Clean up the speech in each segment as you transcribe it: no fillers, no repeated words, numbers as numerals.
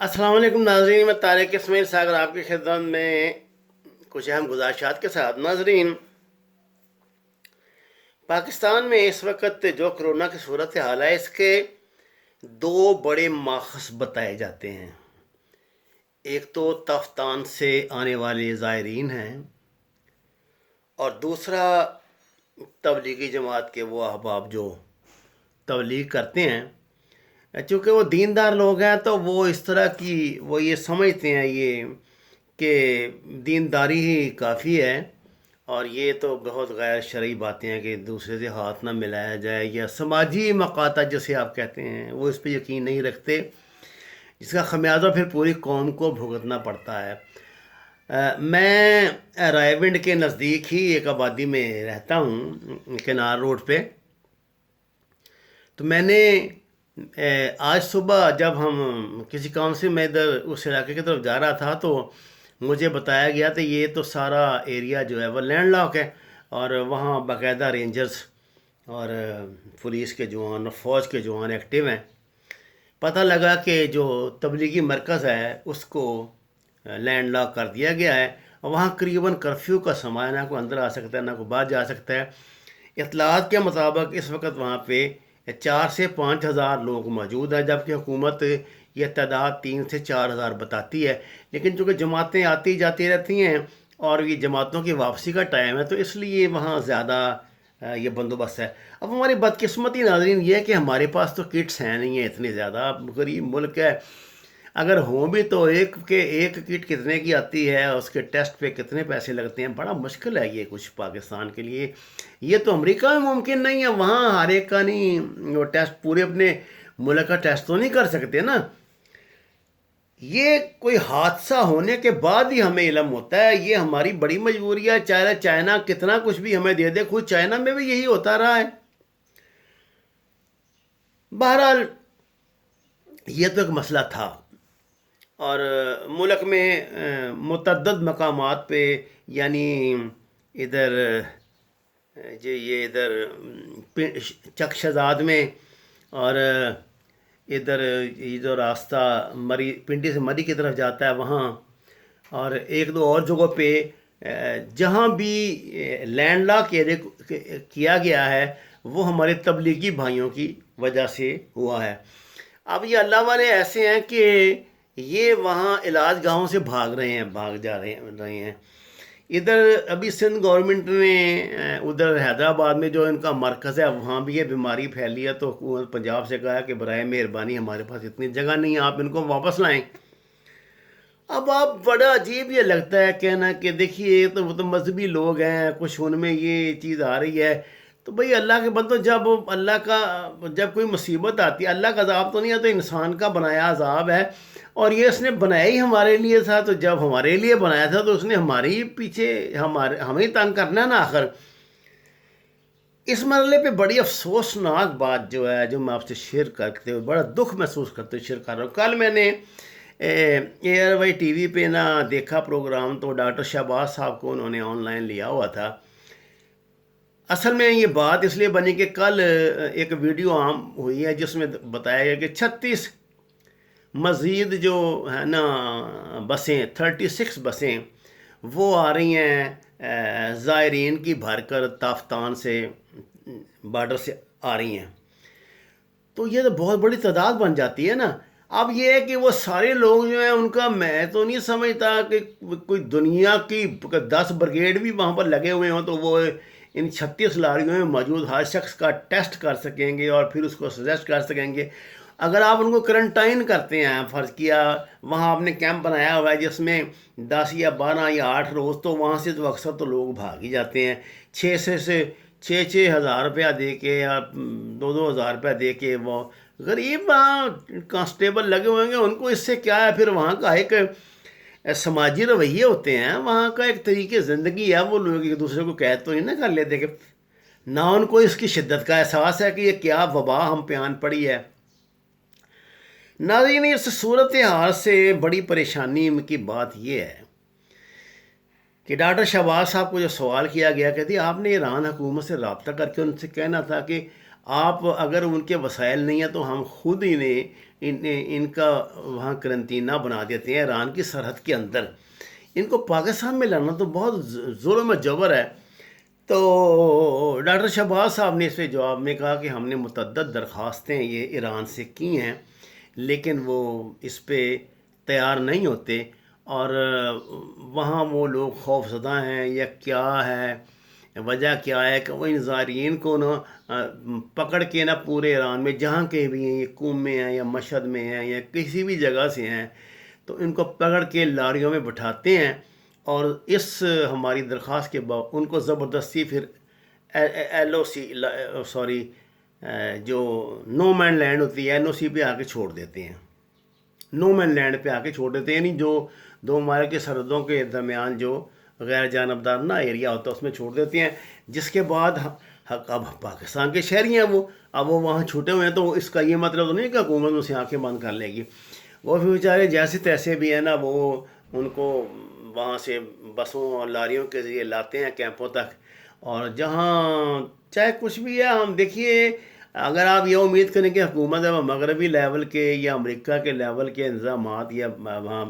السلام علیکم ناظرین، میں طارق اسماعیل ساگر آپ کی خدمت میں کچھ اہم گزارشات کے ساتھ. ناظرین، پاکستان میں اس وقت جو کرونا کی صورت حال ہے، اس کے دو بڑے ماخذ بتائے جاتے ہیں. ایک تو تفتان سے آنے والے زائرین ہیں، اور دوسرا تبلیغی جماعت کے وہ احباب جو تبلیغ کرتے ہیں. چونکہ وہ دیندار لوگ ہیں تو وہ اس طرح کی وہ یہ سمجھتے ہیں یہ کہ دینداری ہی کافی ہے، اور یہ تو بہت غیر شرعی باتیں ہیں کہ دوسرے سے ہاتھ نہ ملایا جائے، یا سماجی مقاطع جسے آپ کہتے ہیں، وہ اس پہ یقین نہیں رکھتے، جس کا خمیازہ پھر پوری قوم کو بھگتنا پڑتا ہے. میں رائے ونڈ کے نزدیک ہی ایک آبادی میں رہتا ہوں، کنار روڈ پہ. تو میں نے آج صبح جب ہم کسی کام سے میں ادھر اس علاقے کی طرف جا رہا تھا تو مجھے بتایا گیا کہ یہ تو سارا ایریا جو ہے وہ لینڈ لاک ہے، اور وہاں باقاعدہ رینجرز اور پولیس کے جوان اور فوج کے جوان ایکٹیو ہیں. پتہ لگا کہ جو تبلیغی مرکز ہے اس کو لینڈ لاک کر دیا گیا ہے، اور وہاں قریباً کرفیو کا سماں ہے، نہ کوئی اندر آ سکتا ہے نہ کوئی باہر جا سکتا ہے. اطلاعات کے مطابق اس وقت وہاں پہ 4 سے 5 ہزار لوگ موجود ہیں، جبکہ حکومت یہ تعداد 3 سے 4 ہزار بتاتی ہے. لیکن چونکہ جماعتیں آتی جاتی رہتی ہیں اور یہ جماعتوں کی واپسی کا ٹائم ہے، تو اس لیے وہاں زیادہ یہ بندوبست ہے. اب ہماری بدقسمتی ناظرین یہ ہے کہ ہمارے پاس تو کٹس ہیں نہیں ہیں اتنی زیادہ، غریب ملک ہے. اگر ہوں بھی تو ایک کٹ کتنے کی آتی ہے، اس کے ٹیسٹ پہ کتنے پیسے لگتے ہیں، بڑا مشکل ہے یہ کچھ پاکستان کے لیے. یہ تو امریکہ میں ممکن نہیں ہے، وہاں ہر ایک کا نہیں وہ ٹیسٹ پورے اپنے ملک کا ٹیسٹ تو نہیں کر سکتے نا. یہ کوئی حادثہ ہونے کے بعد ہی ہمیں علم ہوتا ہے، یہ ہماری بڑی مجبوری ہے. چاہے چائنا کتنا کچھ بھی ہمیں دے دے، خود چائنا میں بھی یہی ہوتا رہا ہے. بہرحال یہ تو ایک مسئلہ تھا، اور ملک میں متعدد مقامات پہ، یعنی ادھر جو یہ ادھر چک شہزاد میں، اور ادھر یہ جو راستہ مری پنڈی سے مری کی طرف جاتا ہے وہاں، اور ایک دو اور جگہوں پہ جہاں بھی لینڈ لاک کیا گیا ہے وہ ہمارے تبلیغی بھائیوں کی وجہ سے ہوا ہے. اب یہ اللہ والے ایسے ہیں کہ یہ وہاں علاج گاہوں سے بھاگ رہے ہیں، بھاگ جا رہے ہیں. ادھر ابھی سندھ گورنمنٹ نے ادھر حیدرآباد میں جو ان کا مرکز ہے وہاں بھی یہ بیماری پھیلی ہے، تو حکومت پنجاب سے کہا کہ برائے مہربانی ہمارے پاس اتنی جگہ نہیں ہے، آپ ان کو واپس لائیں. اب آپ بڑا عجیب یہ لگتا ہے کہنا کہ دیکھیے یہ تو وہ تو مذہبی لوگ ہیں، کچھ ان میں یہ چیز آ رہی ہے. تو بھئی اللہ کے بندو، جب کوئی مصیبت آتی ہے، اللہ کا عذاب تو نہیں ہے، تو انسان کا بنایا عذاب ہے، اور یہ اس نے بنایا ہی ہمارے لیے تھا. تو جب ہمارے لیے بنایا تھا تو اس نے ہمارے ہی پیچھے ہمیں تنگ کرنا ہے نا آخر. اس مرحلے پہ بڑی افسوسناک بات جو ہے، جو میں آپ سے شیئر کرتے ہوئے بڑا دکھ محسوس کرتے ہوئے شیئر کر رہا ہوں. کل میں نے ایئر وائی ٹی وی پہ نا دیکھا پروگرام، تو ڈاکٹر شہباز صاحب کو انہوں نے آن لائن لیا ہوا تھا. اصل میں یہ بات اس لیے بنی کہ کل ایک ویڈیو عام ہوئی ہے جس میں بتایا گیا کہ 36 مزید جو ہے نا بسیں، 36 بسیں وہ آ رہی ہیں زائرین کی بھر کر تافتان سے، بارڈر سے آ رہی ہیں. تو یہ تو بہت بڑی تعداد بن جاتی ہے نا. اب یہ ہے کہ وہ سارے لوگ جو ہیں ان کا میں تو نہیں سمجھتا کہ کوئی دنیا کی 10 بریگیڈ بھی وہاں پر لگے ہوئے ہوں تو وہ ان 36 لاریوں میں موجود ہر شخص کا ٹیسٹ کر سکیں گے اور پھر اس کو سجیسٹ کر سکیں گے. اگر آپ ان کو کرنٹائن کرتے ہیں، فرض کیا وہاں آپ نے کیمپ بنایا ہوا ہے جس میں 10 یا 12 یا 8 روز، تو وہاں سے تو اکثر تو لوگ بھاگ ہی جاتے ہیں. 6 ہزار روپیہ دے کے یا 2 ہزار روپیہ دے کے وہ غریب وہاں کانسٹیبل لگے ہوئے ہیں، ان کو اس سے کیا ہے. پھر وہاں کا ایک سماجی رویے ہوتے ہیں، وہاں کا ایک طریقے زندگی ہے، وہ لوگ ایک دوسرے کو قید تو نہیں نہ کر لیتے کہ نہ ان کو اس کی شدت کا احساس ہے کہ یہ کیا وبا ہم پہ آن پڑی ہے. ناظرین، اس صورتحال سے بڑی پریشانی کی بات یہ ہے کہ ڈاکٹر شہباز صاحب کو جو سوال کیا گیا کہ آپ نے ایران حکومت سے رابطہ کر کے ان سے کہنا تھا کہ آپ اگر ان کے وسائل نہیں ہیں تو ہم خود ان کا وہاں کرنٹینہ بنا دیتے ہیں ایران کی سرحد کے اندر. ان کو پاکستان میں لانا تو بہت ظلم و جبر ہے. تو ڈاکٹر شہباز صاحب نے اس پہ جواب میں کہا کہ ہم نے متعدد درخواستیں یہ ایران سے کی ہیں لیکن وہ اس پہ تیار نہیں ہوتے، اور وہاں وہ لوگ خوف زدہ ہیں یا کیا ہے، وجہ کیا ہے کہ وہ ان زائرین کو نا پکڑ کے نا پورے ایران میں جہاں کہیں بھی ہیں، یہ قم میں ہیں یا مشہد میں ہیں یا کسی بھی جگہ سے ہیں، تو ان کو پکڑ کے لاریوں میں بٹھاتے ہیں اور اس ہماری درخواست کے بعد ان کو زبردستی پھر ایل او سی سوری جو نو مین لینڈ ہوتی ہے NOC پہ آ کے چھوڑ دیتے ہیں. نو مین لینڈ پہ آ کے چھوڑ دیتے ہیں، یعنی جو دو ممالک کی سرحدوں کے درمیان جو غیر جانبدار نہ ایریا ہوتا ہے اس میں چھوڑ دیتے ہیں، جس کے بعد اب پاکستان کے شہری ہیں اب وہ وہاں چھوٹے ہوئے ہیں، تو اس کا یہ مطلب تو نہیں کہ حکومت ان سے آنکھیں بند کر لے گی. وہ بھی بیچارے جیسے تیسے بھی ہیں نا، وہ ان کو وہاں سے بسوں اور لاریوں کے ذریعے لاتے ہیں کیمپوں تک، اور جہاں چاہے کچھ بھی ہے. ہم دیکھیے، اگر آپ یہ امید کریں کہ حکومت ہے وہ مغربی لیول کے یا امریکہ کے لیول کے انتظامات یا وہاں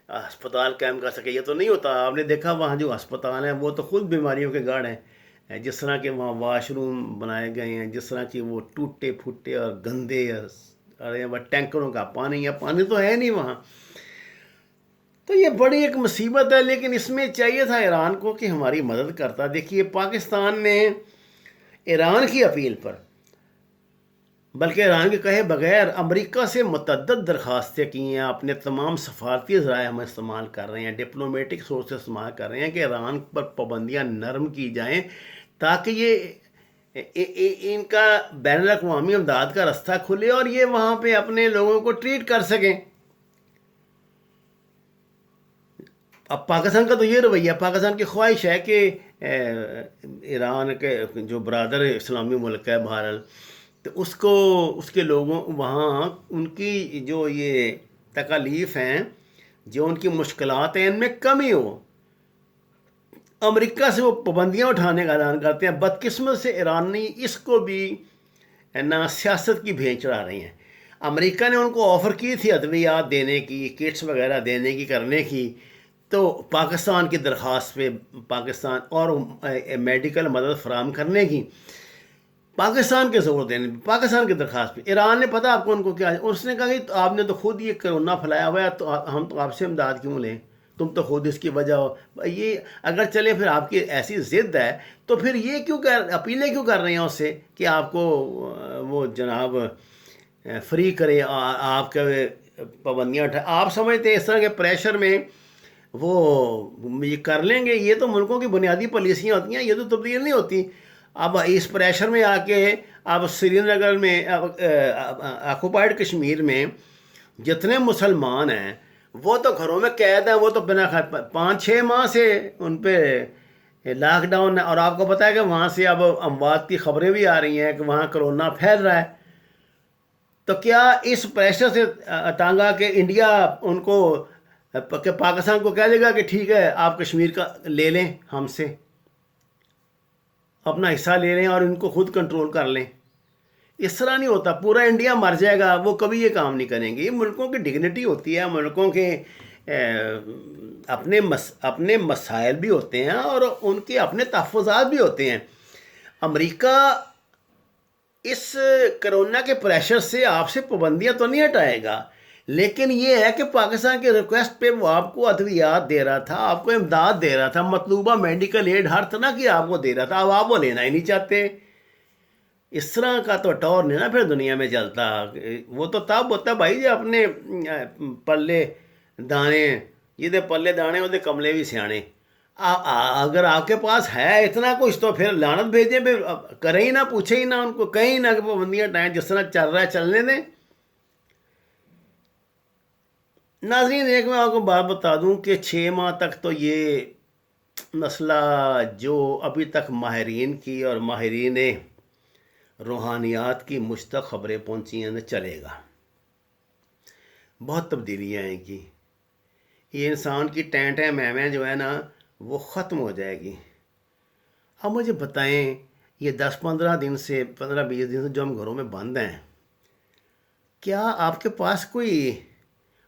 ہسپتال قائم کر سکے، یہ تو نہیں ہوتا. آپ نے دیکھا وہاں جو ہسپتال ہیں وہ تو خود بیماریوں کے گڑھ ہیں، جس طرح کے وہاں واش روم بنائے گئے ہیں، جس طرح کہ وہ ٹوٹے پھوٹے اور گندے، ارے وہ ٹینکروں کا پانی تو ہے نہیں وہاں. تو یہ بڑی ایک مصیبت ہے، لیکن اس میں چاہیے تھا ایران کو کہ ہماری مدد کرتا. دیکھیے پاکستان نے ایران کی اپیل پر، بلکہ ایران کے کہے بغیر، امریکہ سے متعدد درخواستیں کی ہیں. اپنے تمام سفارتی ذرائع ہم استعمال کر رہے ہیں، ڈپلومیٹک سورس استعمال کر رہے ہیں کہ ایران پر پابندیاں نرم کی جائیں تاکہ یہ ان کا بین الاقوامی امداد کا راستہ کھلے اور یہ وہاں پہ اپنے لوگوں کو ٹریٹ کر سکیں. اب پاکستان کا تو یہ رویہ، پاکستان کی خواہش ہے کہ ایران کے جو برادر اسلامی ملک ہے بہرحال، تو اس کے لوگوں وہاں ان کی جو یہ تکالیف ہیں، جو ان کی مشکلات ہیں، ان میں کمی ہو. امریکہ سے وہ پابندیاں اٹھانے کا اعلان کرتے ہیں. بدقسمت سے ایرانی اس کو بھی نہ سیاست کی بھیج چڑھا رہی ہیں. امریکہ نے ان کو آفر کی تھی ادویات دینے کی، کٹس وغیرہ دینے کی، کرنے کی، تو پاکستان کی درخواست پہ پاکستان اور میڈیکل مدد فراہم کرنے کی، پاکستان کے زور دینے پہ، پاکستان کی درخواست پہ ایران نے پتہ آپ کو ان کو کیا، اس نے کہا کہ آپ نے تو خود یہ کرونا پھیلایا ہوا ہے، تو ہم تو آپ سے امداد کیوں لیں، تم تو خود اس کی وجہ ہو. یہ اگر چلے پھر آپ کی ایسی ضد ہے تو پھر یہ کیوں اپیلیں کیوں کر رہے ہیں اس سے کہ آپ کو وہ جناب فری کرے، آپ کے پابندیاں اٹھائے. آپ سمجھتے ہیں اس طرح کے پریشر میں وہ یہ کر لیں گے؟ یہ تو ملکوں کی بنیادی پالیسیاں ہوتی ہیں، یہ تو تبدیل نہیں ہوتی. اب اس پریشر میں آ کے اب سری نگر میں، آکوپائڈ کشمیر میں جتنے مسلمان ہیں وہ تو گھروں میں قید ہیں، وہ تو بنا 5-6 ماہ سے ان پہ لاک ڈاؤن ہے. اور آپ کو پتہ ہے کہ وہاں سے اب اموات کی خبریں بھی آ رہی ہیں کہ وہاں کرونا پھیل رہا ہے. تو کیا اس پریشر سے تانگ آ کے انڈیا ان کو کہ پاکستان کو کہہ دے گا کہ ٹھیک ہے آپ کشمیر کا لے لیں، ہم سے اپنا حصہ لے لیں اور ان کو خود کنٹرول کر لیں؟ اس طرح نہیں ہوتا. پورا انڈیا مر جائے گا، وہ کبھی یہ کام نہیں کریں گے. یہ ملکوں کی ڈگنیٹی ہوتی ہے، ملکوں کے اپنے مسائل بھی ہوتے ہیں اور ان کے اپنے تحفظات بھی ہوتے ہیں. امریکہ اس کرونا کے پریشر سے آپ سے پابندیاں تو نہیں ہٹائے گا، لیکن یہ ہے کہ پاکستان کے ریکویسٹ پہ وہ آپ کو ادویات دے رہا تھا، آپ کو امداد دے رہا تھا، مطلوبہ میڈیکل ایڈ ہر طرح کی آپ کو دے رہا تھا. اب آپ وہ لینا ہی نہیں چاہتے. اس طرح کا تو ٹور نہیں نا پھر دنیا میں چلتا. وہ تو تب ہوتا بھائی جی اپنے پلے دانے، یہ پلے دانے وہ کملے بھی سیانے. اگر آپ کے پاس ہے اتنا کچھ تو پھر لعنت بھیجیں، پھر کریں ہی نہ، پوچھیں ہی نہ ان کو، کہیں نہ کہ پابندیاں ہٹائیں، جس طرح چل رہا ہے چلنے دیں. ناظرین ایک میں آپ کو بات بتا دوں کہ 6 ماہ تک تو یہ مسئلہ جو ابھی تک ماہرین کی اور ماہرین روحانیات کی مجھ تک خبریں پہنچی ہیں چلے گا. بہت تبدیلیاں آئیں گی. یہ انسان کی ٹیں میں جو ہے نا وہ ختم ہو جائے گی. اب مجھے بتائیں یہ 10-15 دن سے 15-20 دن سے جو ہم گھروں میں بند ہیں، کیا آپ کے پاس کوئی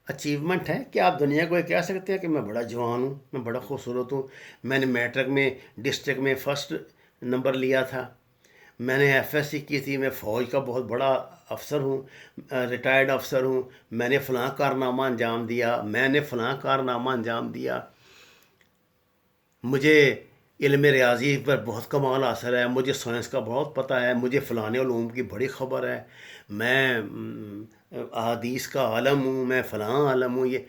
اچیومنٹ ہے؟ کیا آپ دنیا کو یہ کہہ سکتے ہیں کہ میں بڑا جوان ہوں، میں بڑا خوبصورت ہوں، میں نے میٹرک میں ڈسٹرکٹ میں فرسٹ نمبر لیا تھا، میں نے ایف ایس سی کی تھی، میں فوج کا بہت بڑا افسر ہوں، ریٹائرڈ افسر ہوں، میں نے فلاں کارنامہ انجام دیا، میں نے فلاں کارنامہ انجام دیا، مجھے علم ریاضی پر بہت کمال حاصل ہے، مجھے سائنس کا بہت پتہ ہے، مجھے فلاں علوم کی بڑی خبر ہے، میں احادیث کا عالم ہوں، میں فلاں عالم ہوں۔ یہ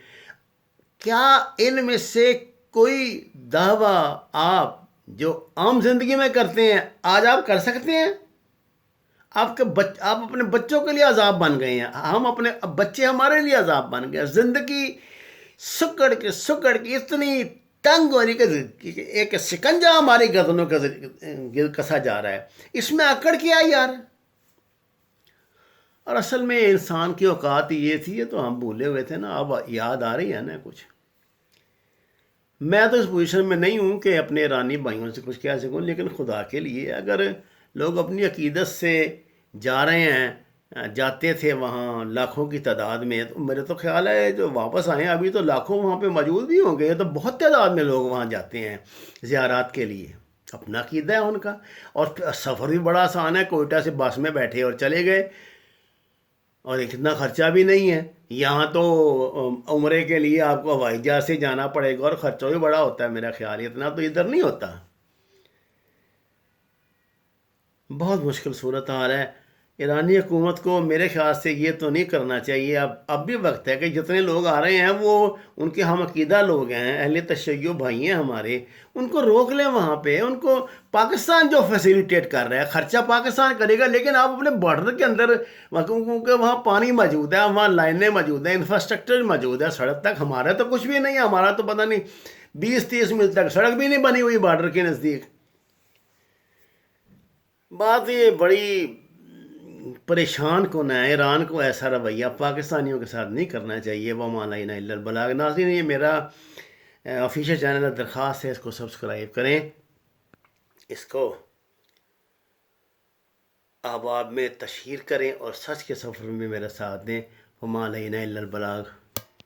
کیا ان میں سے کوئی دعویٰ آپ جو عام زندگی میں کرتے ہیں آج آپ کر سکتے ہیں؟ آپ اپنے بچوں کے لیے عذاب بن گئے ہیں، ہم اپنے بچے ہمارے لیے عذاب بن گئے ہیں۔ زندگی سکڑ کے اتنی تنگ ہو رہی کہ ایک سکنجہ ہماری گردنوں کے گر کسا جا رہا ہے، اس میں اکڑ کیا ہے یار؟ اور اصل میں انسان کی اوقات یہ تھی، یہ تو ہم بھولے ہوئے تھے نا، اب یاد آ رہی ہے نا کچھ۔ میں تو اس پوزیشن میں نہیں ہوں کہ اپنے ایرانی بھائیوں سے کچھ کہہ سکوں، لیکن خدا کے لیے اگر لوگ اپنی عقیدت سے جا رہے ہیں، جاتے تھے وہاں لاکھوں کی تعداد میں، تو میرے تو خیال ہے جو واپس آئے ہیں ابھی تو لاکھوں وہاں پہ موجود بھی ہوں گے، تو بہت تعداد میں لوگ وہاں جاتے ہیں زیارات کے لیے، اپنا عقیدہ ہے ان کا، اور سفر بھی بڑا آسان ہے، کوئٹہ سے بس میں بیٹھے اور چلے گئے، اور اتنا خرچہ بھی نہیں ہے۔ یہاں تو عمرے کے لیے آپ کو ہوائی جہاز سے جانا پڑے گا، اور خرچہ بھی بڑا ہوتا ہے، میرا خیال اتنا تو ادھر نہیں ہوتا۔ بہت مشکل صورت حال ہے۔ ایرانی حکومت کو میرے خیال سے یہ تو نہیں کرنا چاہیے، اب بھی وقت ہے کہ جتنے لوگ آ رہے ہیں وہ ان کے ہم عقیدہ لوگ ہیں، اہل تشیع بھائی ہیں ہمارے، ان کو روک لیں وہاں پہ، ان کو پاکستان جو فیسیلیٹیٹ کر رہا ہے خرچہ پاکستان کرے گا، لیکن آپ اپنے بارڈر کے اندر، کیونکہ وہاں پانی موجود ہے، وہاں لائنیں موجود ہیں، انفراسٹرکچر موجود ہے، سڑک تک ہمارا تو کچھ بھی نہیں ہے، ہمارا تو پتہ نہیں 20-30 میل تک سڑک بھی نہیں بنی ہوئی بارڈر کے نزدیک۔ بات یہ بڑی پریشان کن ہے۔ ایران کو ایسا رویہ پاکستانیوں کے ساتھ نہیں کرنا چاہیے۔ وما علینا الا البلاغ۔ ناظرین، یہ میرا آفیشیل چینل ہے، درخواست ہے اس کو سبسکرائب کریں، اس کو احباب میں تشہیر کریں، اور سچ کے سفر میں میرا ساتھ دیں۔ وما علینا الا البلاغ۔